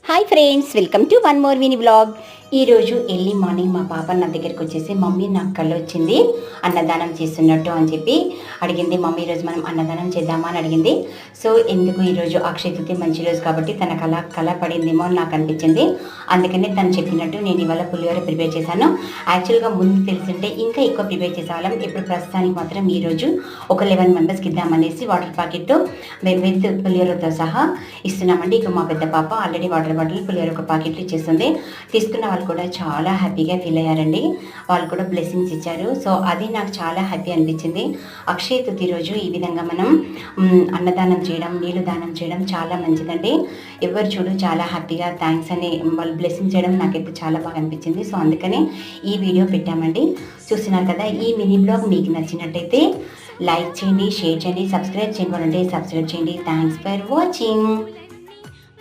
Hi friends, welcome to one more mini vlog. ఈరోజు early morning మా పాప నా దగ్గరికి వచ్చేసి మమ్మీ నాకు కళ్ళు వచ్చింది అన్నదానం చేస్తున్నట్టు అని చెప్పి అడిగింది. మమ్మీ ఈరోజు మనం అన్నదానం చేద్దామా అని అడిగింది. సో ఎందుకు ఈరోజు అక్షయ తృతీయ మంచి రోజు కాబట్టి తన కళ పడిందేమో అని నాకు అనిపించింది. అందుకనే తను చెప్పినట్టు నేను ఇవాళ పులిహోర ప్రిపేర్ చేశాను. యాక్చువల్గా ముందు తెలిసింటే ఇంకా ఎక్కువ ప్రిపేర్ చేసేవాళ్ళం. ఇప్పుడు ప్రస్తుతానికి మాత్రం ఈరోజు ఒక 11 మెంబర్స్కి ఇద్దామనేసి వాటర్ ప్యాకెట్ విత్ పులిహోరతో సహా ఇస్తున్నామండి. ఇక మా పెద్ద పాప ఆల్రెడీ వాటర్ బాటిల్ పులిహోర ఒక ప్యాకెట్లు ఇచ్చేస్తుంది. తీసుకున్న వాళ్ళు కూడా చాలా హ్యాపీగా ఫీల్ అయ్యారండి. వాళ్ళు కూడా బ్లెస్సింగ్స్ ఇచ్చారు. సో అది నాకు చాలా హ్యాపీ అనిపించింది. అక్షయ తృతీయ రోజు ఈ విధంగా మనం అన్నదానం చేయడం, నీళ్ళు దానం చేయడం చాలా మంచిదండి. ఎవరు చూడు చాలా హ్యాపీగా థ్యాంక్స్ అని వాళ్ళు బ్లెస్సింగ్ చేయడం నాకైతే చాలా బాగా అనిపించింది. సో అందుకనే ఈ వీడియో పెట్టామండి. చూస్తున్నారు కదా, ఈ మినీ బ్లాగ్ మీకు నచ్చినట్టయితే లైక్ చేయండి, షేర్ చేయండి, సబ్స్క్రైబ్ చేయండి. సబ్స్క్రైబ్ చేయండి. Thanks for watching.